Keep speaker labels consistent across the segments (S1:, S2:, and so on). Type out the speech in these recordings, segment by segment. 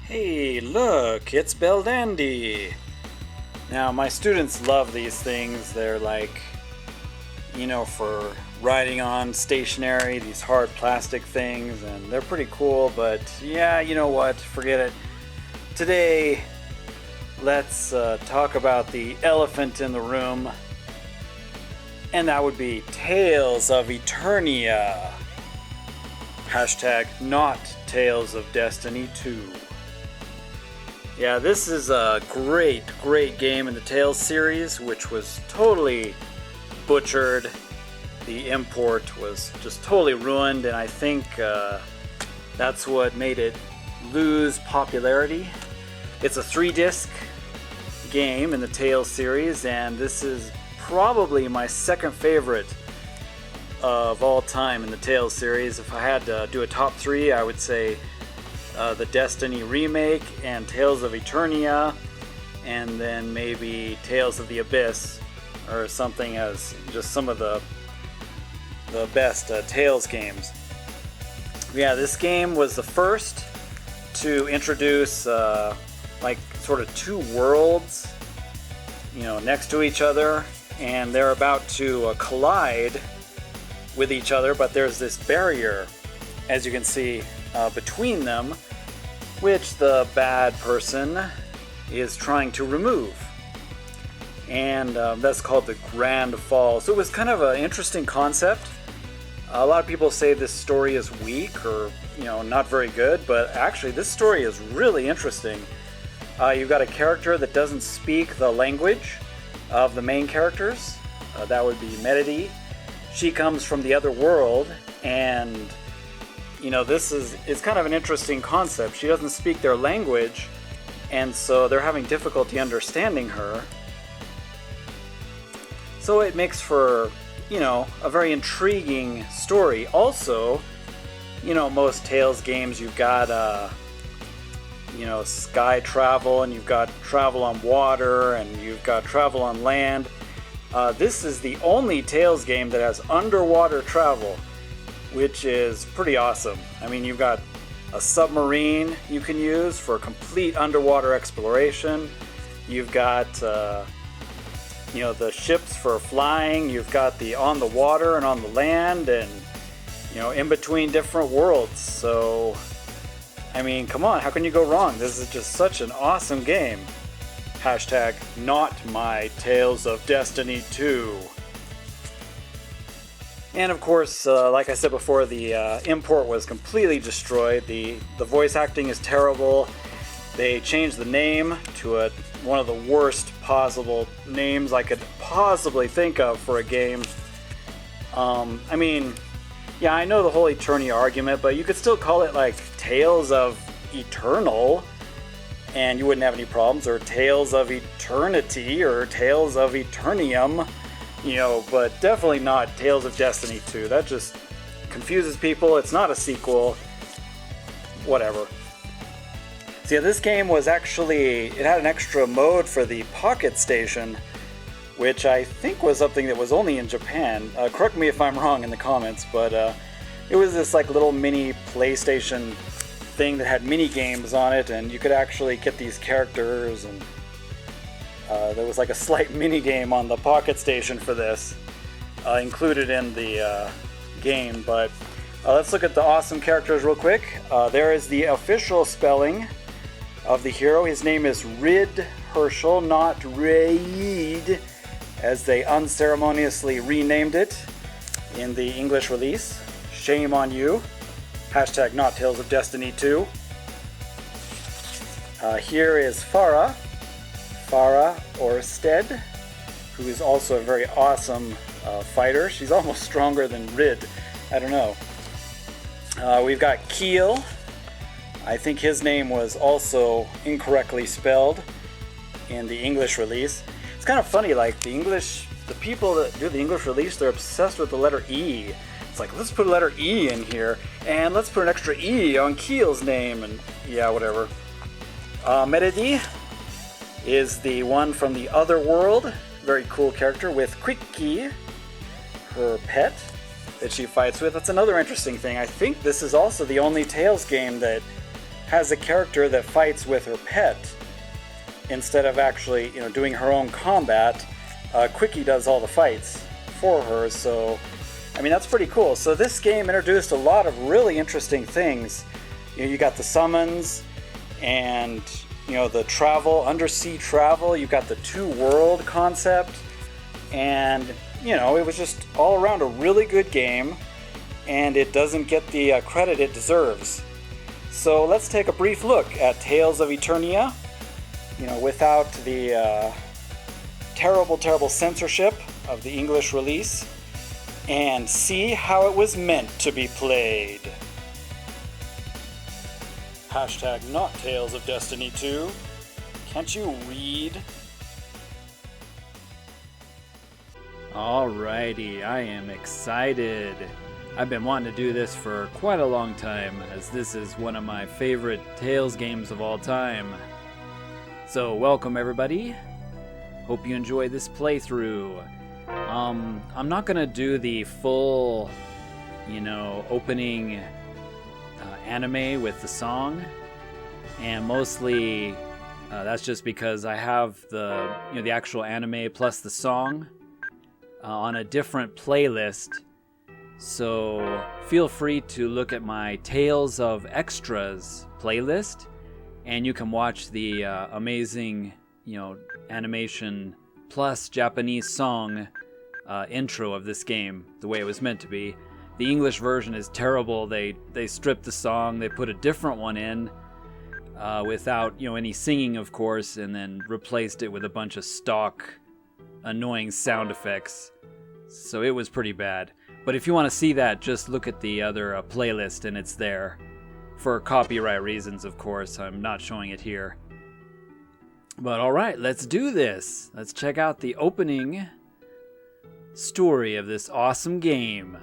S1: Hey, look, it's Beldandy! Now, my students love these things. They're like, for riding on stationary, these hard plastic things, and they're pretty cool, but yeah, you know what? Forget it. Today, let's talk about the elephant in the room, and that would be Tales of Eternia. Hashtag not Tales of Destiny 2. Yeah, this is a great game in the Tales series, which was totally butchered. The import was just totally ruined, and I think that's what made it lose popularity. It's a 3-disc game in the Tales series, and this is probably my second favorite of all time in the Tales series. If I had to do a top 3, I would say the Destiny remake and Tales of Eternia, and then maybe Tales of the Abyss or something as just some of the best Tales games. Yeah, this game was the first to introduce sort of two worlds, next to each other, and they're about to collide with each other, but there's this barrier, as you can see, between them, which the bad person is trying to remove. And that's called the Grand Fall. So it was kind of an interesting concept. A lot of people say this story is weak or, not very good, but actually this story is really interesting. You've got a character that doesn't speak the language of the main characters. That would be Melody. She comes from the other world, and this is kind of an interesting concept. She doesn't speak their language, and so they're having difficulty understanding her. So it makes for, a very intriguing story. Also, most Tales games, you've got, sky travel, and you've got travel on water, and you've got travel on land. This is the only Tales game that has underwater travel, which is pretty awesome. I mean, you've got a submarine you can use for complete underwater exploration. You've got, the ships for flying. You've got the on the water and on the land, and, in between different worlds. So, I mean, come on, how can you go wrong? This is just such an awesome game. Hashtag not my Tales of Destiny 2. And of course, like I said before, the import was completely destroyed. The voice acting is terrible. They changed the name to one of the worst possible names I could possibly think of for a game. I mean, yeah, I know the whole Eternia argument, but you could still call it like Tales of Eternal, and you wouldn't have any problems, or Tales of Eternity, or Tales of Eternium, but definitely not Tales of Destiny 2. That just confuses people. It's not a sequel. Whatever. So yeah, this game was actually, it had an extra mode for the Pocket Station, which I think was something that was only in Japan. Correct me if I'm wrong in the comments, but it was this like little mini PlayStation thing that had mini games on it, and you could actually get these characters, and there was like a slight mini game on the Pocket Station for this, included in the game. But let's look at the awesome characters real quick. There is the official spelling of the hero. His name is Rid Herschel, not Raid, as they unceremoniously renamed it in the English release. Shame on you. Hashtag not Tales of Destiny 2. Here is Farah Orsted, who is also a very awesome fighter. She's almost stronger than Rid. I don't know. We've got Keel. I think his name was also incorrectly spelled in the English release. It's kind of funny, like the people that do the English release, they're obsessed with the letter E. It's like, let's put a letter E in here, and let's put an extra E on Keel's name, and yeah, whatever. Melody is the one from the other world. Very cool character with Quickie, her pet, that she fights with. That's another interesting thing. I think this is also the only Tales game that has a character that fights with her pet instead of actually, doing her own combat. Quickie does all the fights for her, so I mean that's pretty cool. So this game introduced a lot of really interesting things. You got the summons and the travel, undersea travel. You got the two-world concept, and it was just all around a really good game, and it doesn't get the credit it deserves. So let's take a brief look at Tales of Eternia, without the terrible censorship of the English release, and see how it was meant to be played. Hashtag not Tales of Destiny 2. Can't you read? Alrighty, I am excited. I've been wanting to do this for quite a long time, as this is one of my favorite Tales games of all time. So welcome everybody. Hope you enjoy this playthrough. I'm not gonna do the full, opening anime with the song, and mostly that's just because I have the the actual anime plus the song on a different playlist. So feel free to look at my Tales of Extras playlist, and you can watch the amazing, animation plus Japanese song intro of this game the way it was meant to be. The English version is terrible. They stripped the song, they put a different one in without any singing, of course, and then replaced it with a bunch of stock annoying sound effects. So it was pretty bad. But if you want to see that, just look at the other playlist and it's there. For copyright reasons, of course, I'm not showing it here. But alright, let's do this. Let's check out the opening story of this awesome game.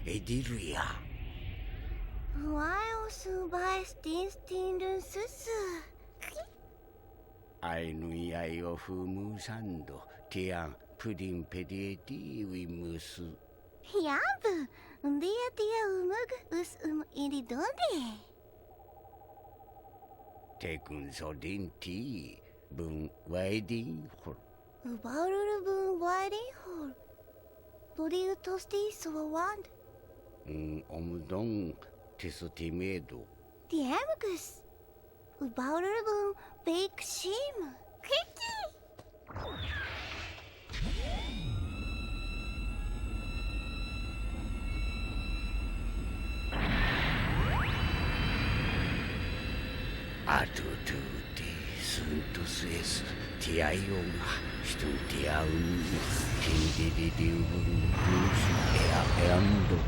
S2: Eternia. Ainui o fumusando, tiang pudding pedieti we musu.
S3: Yabu, dia umug us iri donde?
S2: Tekun sodin ti, bun wading hor.
S3: Ubaruru bun wading hor. Boriu tosti so wand.
S2: Omdong tisotimedo.
S3: Diamagus. Ubaruru bun bake shim. Kiki!
S2: Atututi suntuses tiayonga stutiaun tindididiun eando.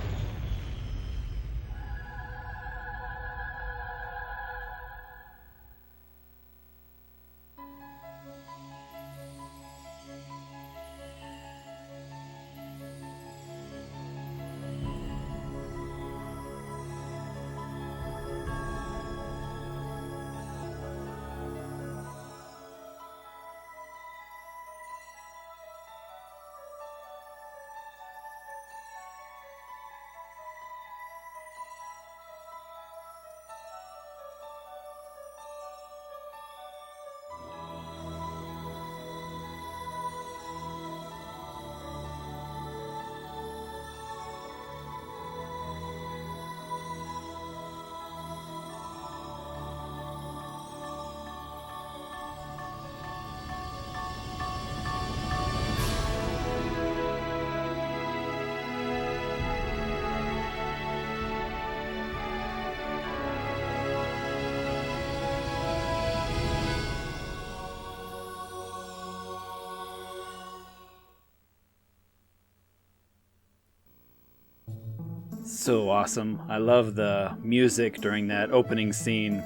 S1: So awesome. I love the music during that opening scene.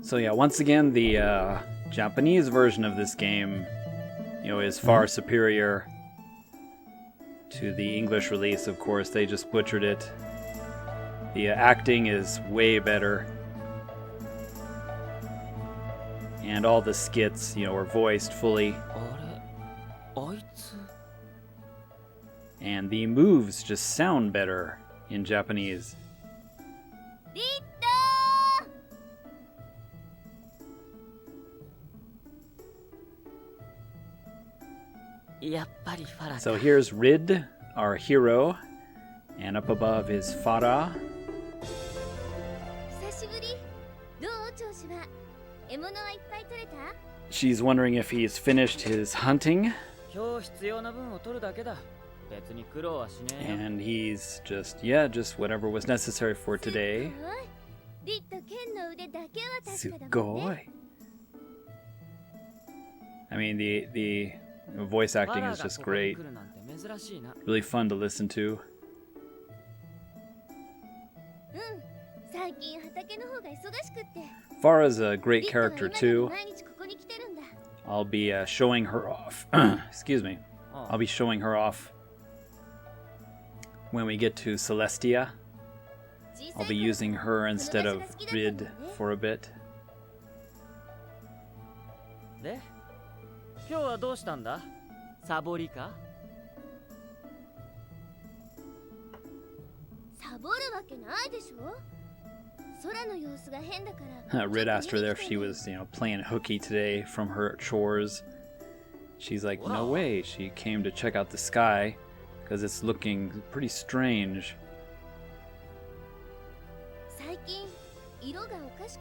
S1: So yeah, once again, the Japanese version of this game, is far superior to the English release. Of course, they just butchered it. The acting is way better. And all the skits, were voiced fully. And the moves just sound better in Japanese. So here's Rid, our hero, and up above is Farah. She's wondering if he's finished his hunting. And he's just whatever was necessary for today. Sugoi. I mean, the voice acting is just great. Really fun to listen to. Farah's a great character too. I'll be showing her off. Excuse me. I'll be showing her off when we get to Celestia. I'll be using her instead of Rid for a bit. Rid asked her there if she was, playing hooky today from her chores. She's like, no way. She came to check out the sky because it's looking pretty strange.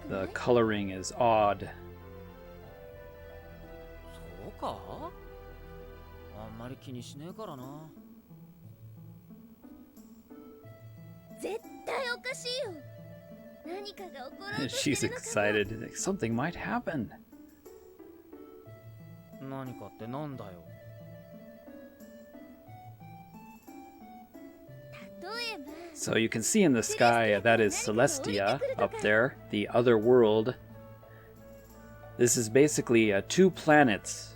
S1: The coloring is odd. She's excited. Something might happen. So you can see in the sky, that is Celestia up there, the other world. This is basically 2 planets.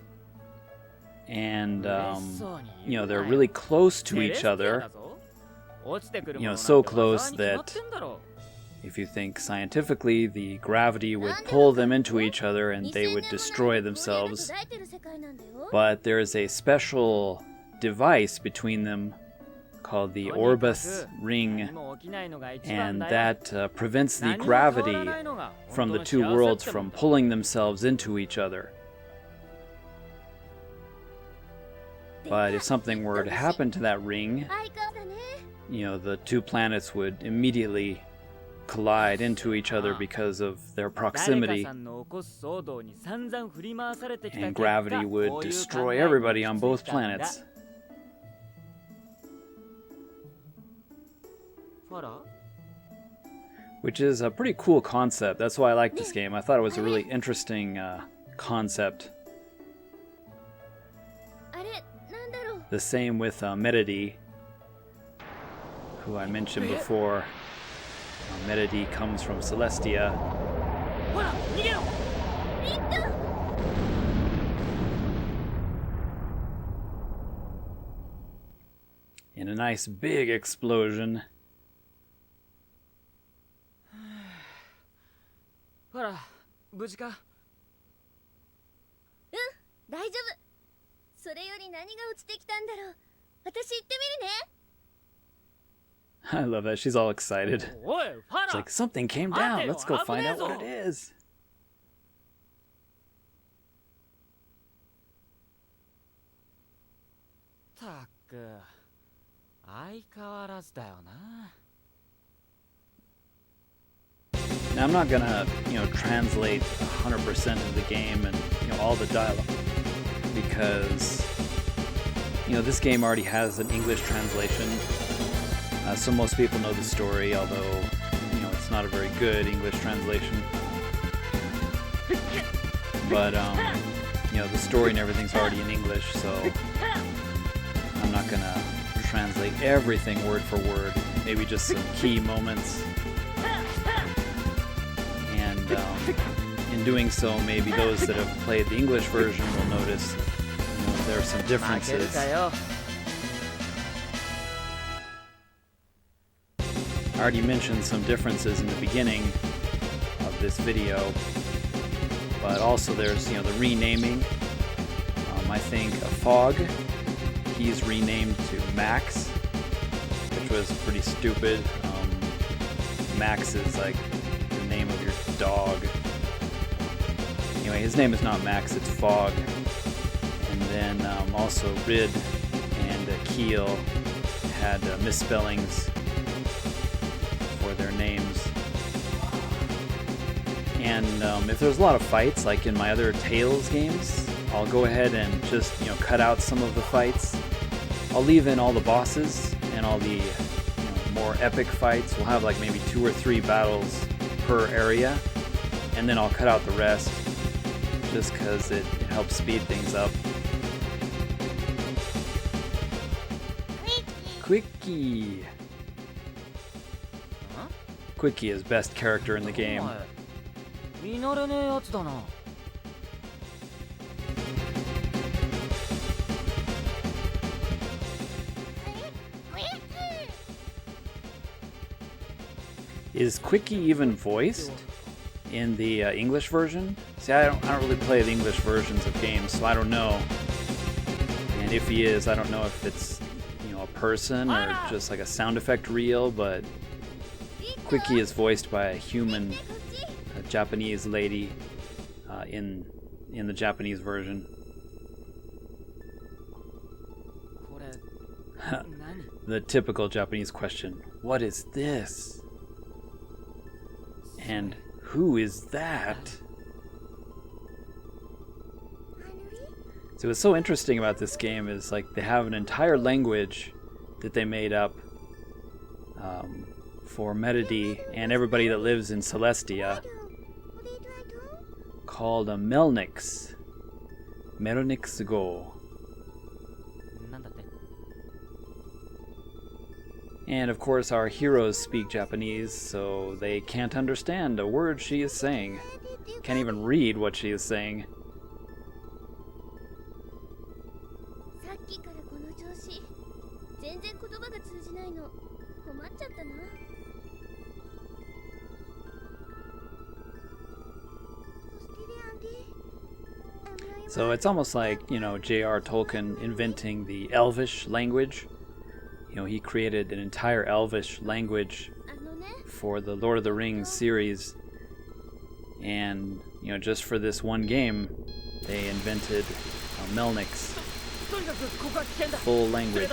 S1: And, they're really close to each other. So close that if you think scientifically, the gravity would pull them into each other and they would destroy themselves. But there is a special device between them called the Orbis ring, and that prevents the gravity from the 2 worlds from pulling themselves into each other. But if something were to happen to that ring, the 2 planets would immediately collide into each other because of their proximity, and gravity would destroy everybody on both planets. Which is a pretty cool concept. That's why I like this game. I thought it was a really interesting concept. The same with Medidi, who I mentioned before. Medidi comes from Celestia. In a nice big explosion. I love that. She's all excited. It's like, something came down. Let's go find out what it is. Now, I'm not gonna, translate 100% of the game and, all the dialogue, because, this game already has an English translation. So most people know the story, although, it's not a very good English translation. But, the story and everything's already in English, so I'm not gonna translate everything word for word. Maybe just some key moments. And in doing so, maybe those that have played the English version will notice there are some differences. I already mentioned some differences in the beginning of this video, but also there's the renaming. I think Fog, he's renamed to Max, which was pretty stupid. Max is like the name of your dog. Anyway, his name is not Max, it's Fog. And then also Rid and Keel had misspellings for their names. And if there's a lot of fights, like in my other Tales games, I'll go ahead and just cut out some of the fights. I'll leave in all the bosses and all the more epic fights. We'll have like maybe 2 or 3 battles per area, and then I'll cut out the rest just because it helps speed things up. Quickie! Quickie is best character in the game. Is Quickie even voiced in the English version? See, I don't really play the English versions of games, so I don't know. And if he is, I don't know if it's a person or just like a sound effect reel, but Quickie is voiced by a human, a Japanese lady in the Japanese version. The typical Japanese question, what is this? And who is that? So what's so interesting about this game is like they have an entire language that they made up for Meredy and everybody that lives in Celestia called a Melnix. Melnix Go. And of course our heroes speak Japanese, so they can't understand a word she is saying. Can't even read what she is saying. So it's almost like, J.R. Tolkien inventing the Elvish language. He created an entire Elvish language for the Lord of the Rings series. And, just for this one game, they invented Melnix. Full language.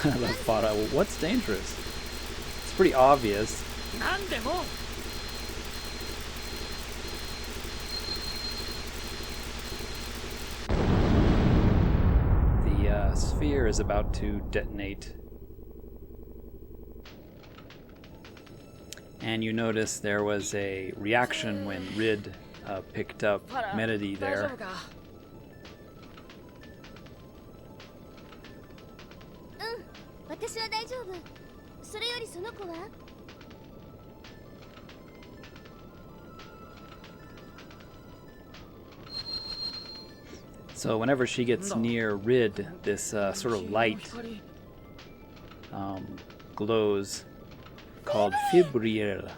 S1: I love Fada. Well, what's dangerous? It's pretty obvious. The sphere is about to detonate. And you notice there was a reaction when Rid picked up Meredy there. So whenever she gets near Rid, this sort of light glows, called Fibriru.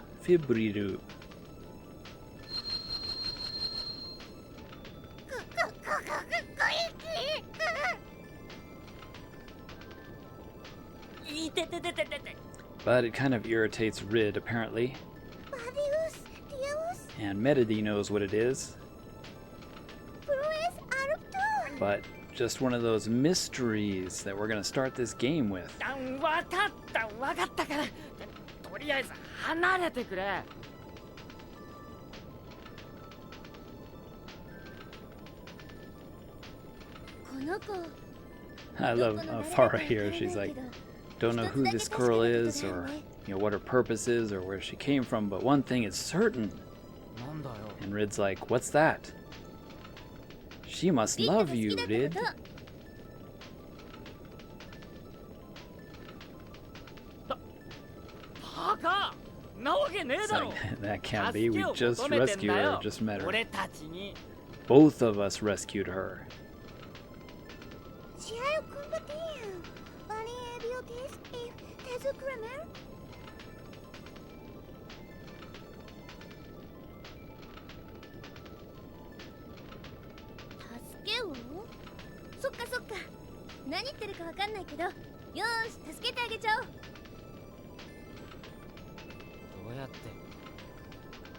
S1: But it kind of irritates Rid, apparently. And Meredy knows what it is. But just one of those mysteries that we're going to start this game with. I love Farah here. She's like, don't know who this girl is, or what her purpose is, or where she came from, but one thing is certain. And And Rid's like, what's that? She must love you, Rid. It's like, that can't be, we just rescued her, just met her. Both of us rescued her.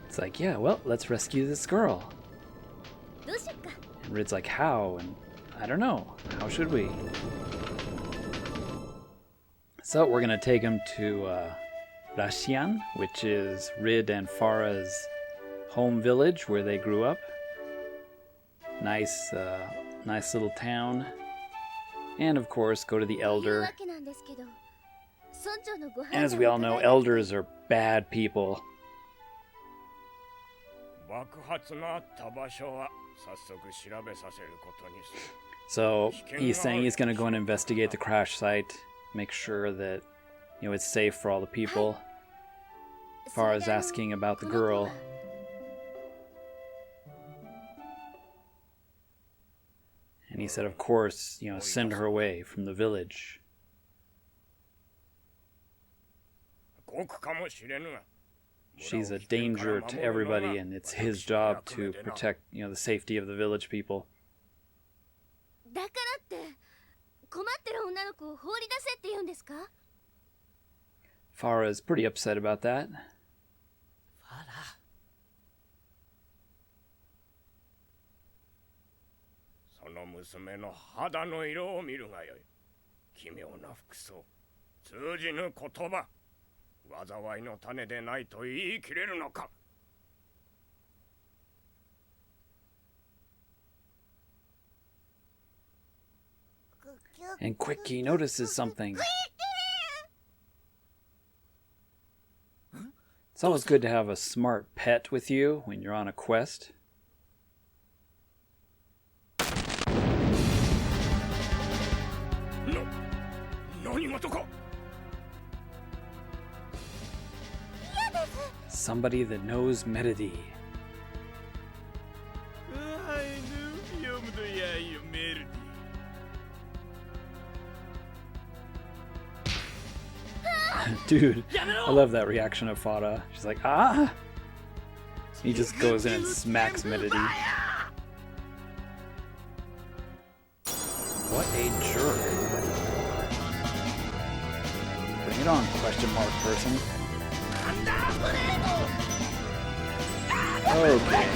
S1: It's like, yeah, well, let's rescue this girl. And Rid's like, how? And I don't know. How should we? So we're gonna take him to Rashian, which is Rid and Farah's home village where they grew up. Nice little town. And of course, go to the elder. And as we all know, elders are bad people. So he's saying he's going to go and investigate the crash site, make sure that, you know, it's safe for all the people. Farah's asking about the girl. And he said, of course, you know, send her away from the village. She's a danger to everybody, and it's his job to protect, you know, the safety of the village people. Farah is pretty upset about that. And Quickie notices something. It's always good to have a smart pet with you when you're on a quest. Somebody that knows Melody. Dude, I love that reaction of Farah. She's like, ah! He just goes in and smacks Melody. What a jerk. Bring it on, question mark person. Okay.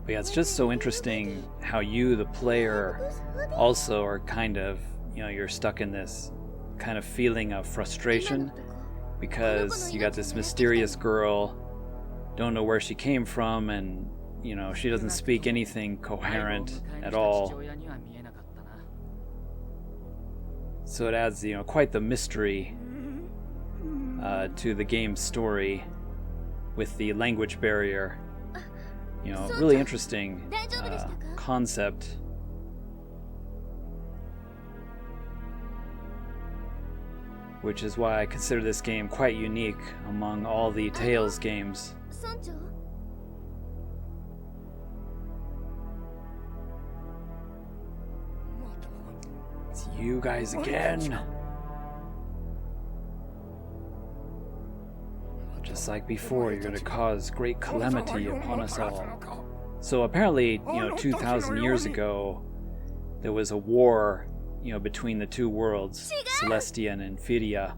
S1: But yeah, it's just so interesting how you, the player, also are kind of, you know, you're stuck in this kind of feeling of frustration because you got this mysterious girl, don't know where she came from, and, you know, she doesn't speak anything coherent at all. So it adds, you know, quite the mystery to the game's story with the language barrier. You know, really interesting concept. Which is why I consider this game quite unique among all the Tales games. It's you guys again. Just like before, you're going to cause great calamity upon us all. So apparently, 2,000 years ago, there was a war, between the two worlds, Celestia and Infidia.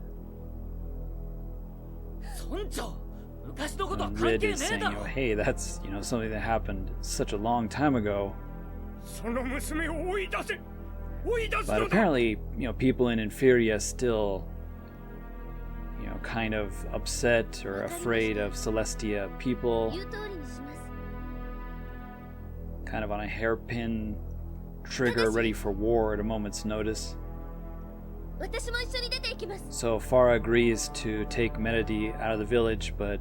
S1: And Rid is saying, hey, that's, something that happened such a long time ago. But apparently, people in Infidia still, kind of upset or afraid of Celestia people. Kind of on a hairpin trigger, ready for war at a moment's notice. So Farah agrees to take Melody out of the village, but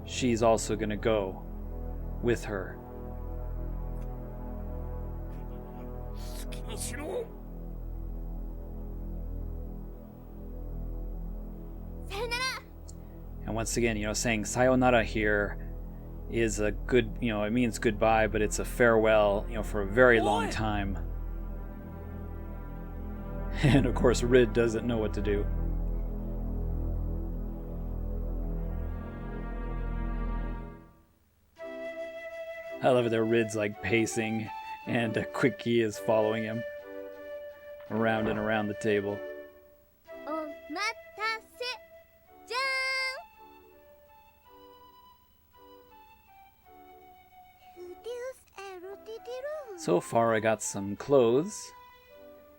S1: she's also gonna go with her. And once again, saying sayonara here is a good, it means goodbye, but it's a farewell, for a very long time. And of course, Rid doesn't know what to do. I love it that Rid's like pacing, and Quickie is following him around and around the table. So far, I got some clothes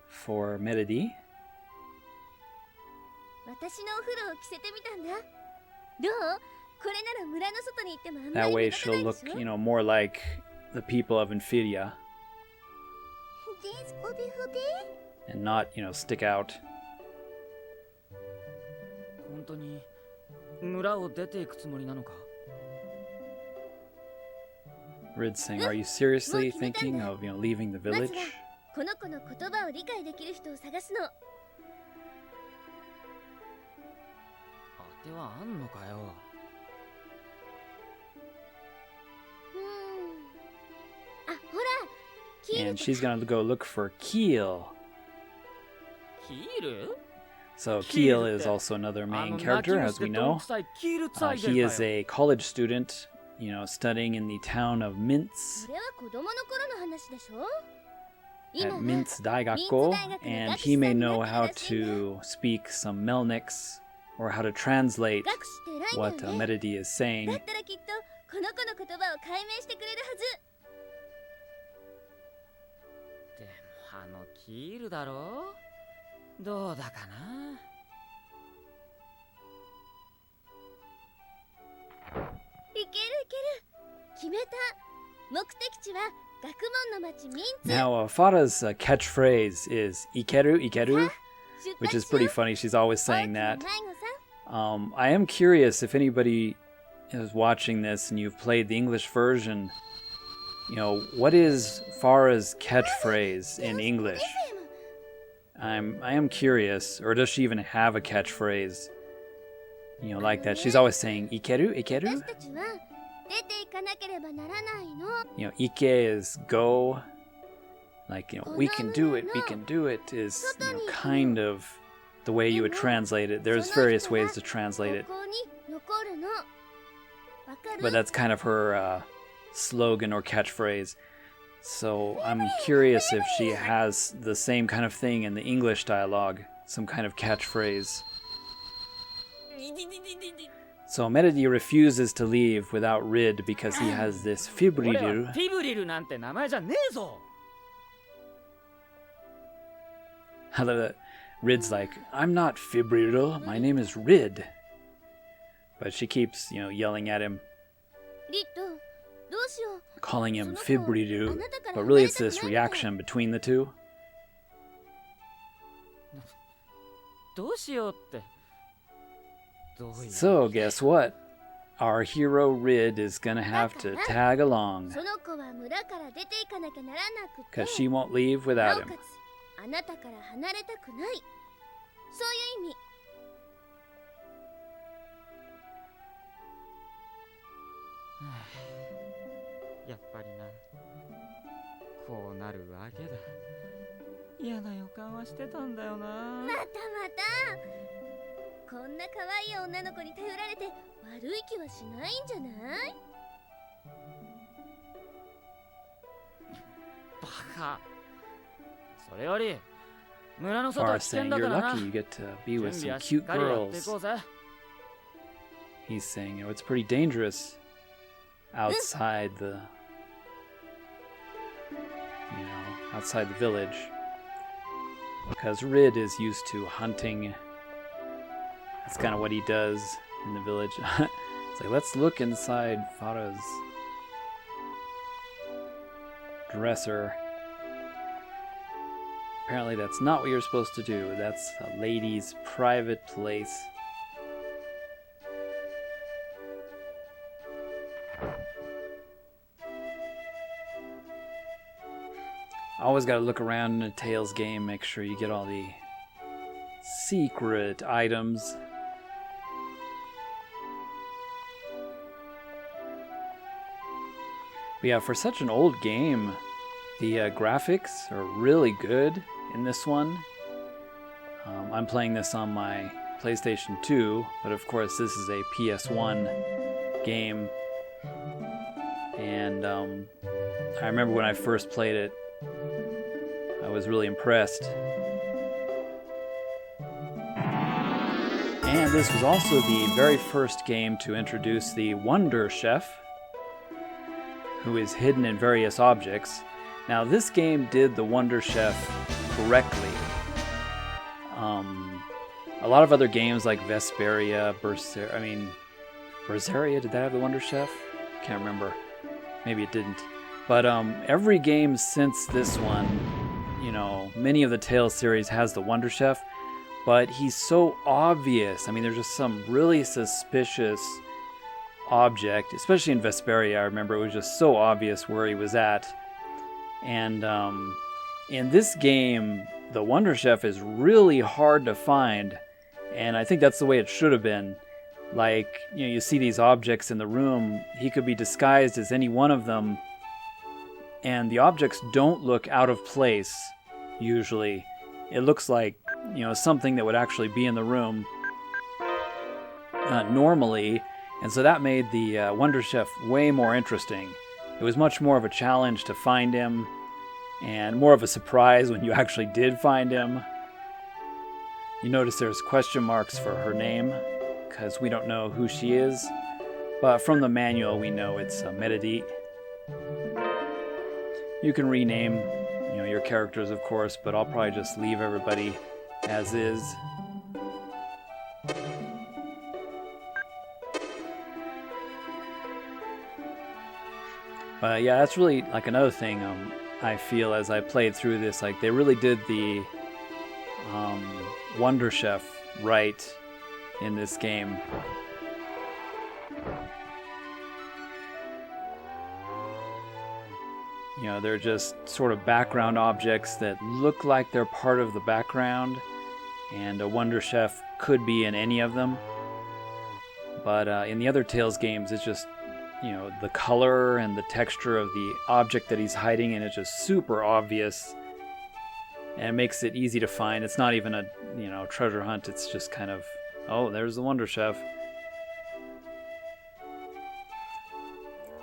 S1: for Melody. That way she'll look, more like the people of Infidia. And not, stick out. Rid saying, are you seriously thinking of, leaving the village? And she's gonna go look for Keel. So Keel is also another main character, as we know. He is a college student, studying in the town of Mintz. At Mintz Daigakko, and he may know how to speak some Melniks, or how to translate what Melody is saying. Now, Farah's catchphrase is Ikeru, Ikeru, which is pretty funny. She's always saying that. I am curious if anybody is watching this and you've played the English version, what is Farah's catchphrase in English? I am curious, or does she even have a catchphrase, like that? She's always saying Ikeru, Ikeru. Ike is go. Like, we can do it, we can do it is, kind of the way you would translate it. There's various ways to translate it. But that's kind of her slogan or catchphrase. So I'm curious if she has the same kind of thing in the English dialogue, some kind of catchphrase. So Melody refuses to leave without Rid because he has this Fibriru. I love that. Rid's like, I'm not Fibriru, my name is Rid. But she keeps, yelling at him, calling him Fibriru, but really it's this reaction between the two. So guess what? Our hero Rid is gonna have to tag along, because she won't leave without him.
S4: な可愛い女の子に頼られて悪い気はしないんじゃない？
S5: バカ。それより村の
S1: Far
S5: 外は危険
S1: saying
S5: だ
S1: you're
S5: からな。
S1: lucky you get to be
S5: 準
S1: with
S5: 備
S1: some
S5: はしっ
S1: cute
S5: かりやってい
S1: girls.
S5: こうぜ。
S1: He's saying, you know, it's pretty dangerous outside the, you know, outside the village. Because Rid is used to hunting. That's kind of what he does in the village. It's like, let's look inside Farah's dresser. Apparently that's not what you're supposed to do. That's a lady's private place. Always gotta look around in a Tales game, make sure you get all the secret items. But yeah, for such an old game, the graphics are really good in this one. I'm playing this on my PlayStation 2, but of course this is a PS1 game. And I remember when I first played it, I was really impressed. And this was also the very first game to introduce the Wonder Chef, who is hidden in various objects. Now this game did the Wonder Chef correctly. A lot of other games like Vesperia, Berseria, did that have the Wonder Chef? Can't remember. Maybe it didn't. But every game since this one, you know, many of the Tales series has the Wonder Chef, but he's so obvious. I mean, there's just some really suspicious object, especially in Vesperia. I remember it was just so obvious where he was at. And in this game, the Wonder Chef is really hard to find, and I think that's the way it should have been. Like, you know, you see these objects in the room, he could be disguised as any one of them, and the objects don't look out of place, usually. It looks like, you know, something that would actually be in the room normally, and so that made the Wonder Chef way more interesting. It was much more of a challenge to find him, and more of a surprise when you actually did find him. You notice there's question marks for her name, because we don't know who she is, but from the manual we know it's Meredith. You can rename, you know, your characters, of course, but I'll probably just leave everybody as is. But yeah, that's really like another thing I feel as I played through this. Like they really did the Wonder Chef right in this game. You know, they're just sort of background objects that look like they're part of the background, and a Wonder Chef could be in any of them. But in the other Tales games, it's just, you know, the color and the texture of the object that he's hiding in is just super obvious, and it makes it easy to find. It's not even a, you know, treasure hunt. It's just kind of, oh, there's the Wonder Chef.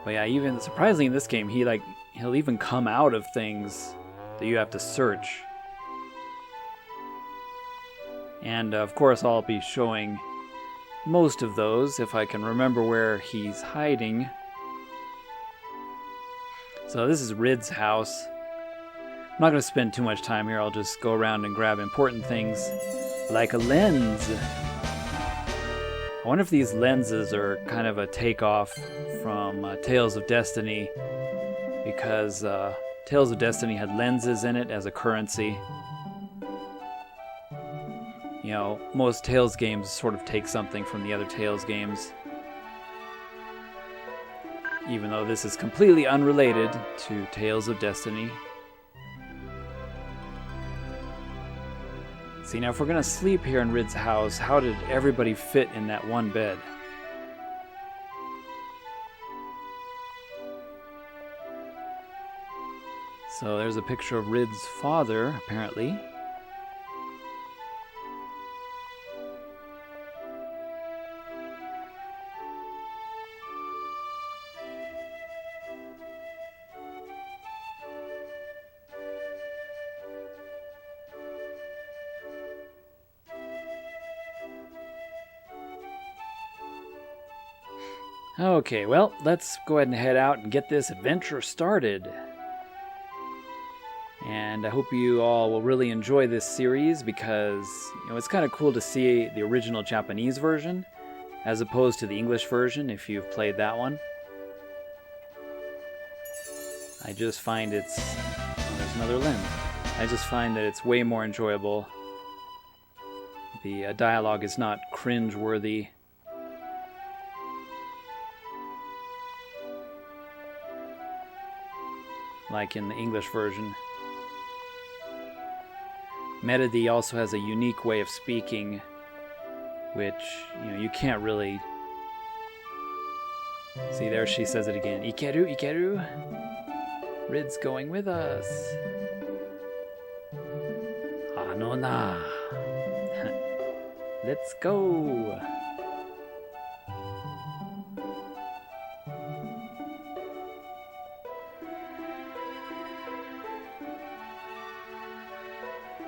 S1: But yeah, even surprisingly in this game, he'll even come out of things that you have to search. And of course, I'll be showing most of those if I can remember where he's hiding. So this is Rid's house. I'm not going to spend too much time here. I'll just go around and grab important things like a lens. I wonder if these lenses are kind of a takeoff from Tales of Destiny, because Tales of Destiny had lenses in it as a currency. You know, most Tales games sort of take something from the other Tales games, even though this is completely unrelated to Tales of Destiny. See, now if we're going to sleep here in Rid's house, how did everybody fit in that one bed? So there's a picture of Rid's father, apparently. Okay, well, let's go ahead and head out and get this adventure started. And I hope you all will really enjoy this series because, it's kind of cool to see the original Japanese version as opposed to the English version if you've played that one. I just find there's another limb. I just find that it's way more enjoyable. The dialogue is not cringe-worthy. Like in the English version. Meredy also has a unique way of speaking, which, you can't really... See, there she says it again. Ikeru, ikeru. Rid's going with us. Ano na. Let's go.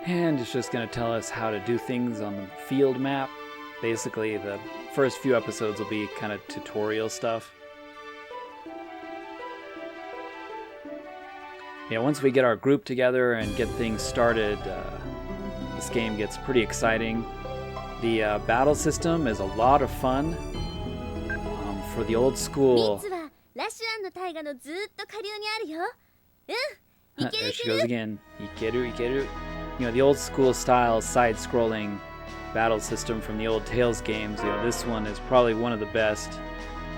S1: And it's just going to tell us how to do things on the field map. Basically, the first few episodes will be kind of tutorial stuff. Yeah, once we get our group together and get things started, this game gets pretty exciting. The battle system is a lot of fun. For the old school... There she goes again. Ikeru, ikeru. The old school style side-scrolling battle system from the old Tales games. This one is probably one of the best.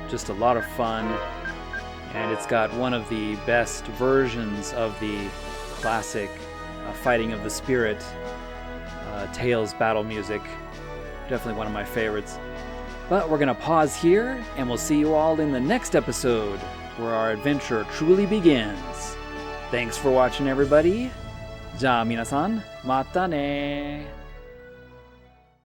S1: Just a lot of fun. And it's got one of the best versions of the classic Fighting of the Spirit Tales battle music. Definitely one of my favorites. But we're going to pause here, and we'll see you all in the next episode, where our adventure truly begins. Thanks for watching, everybody. じゃあ皆さん、またね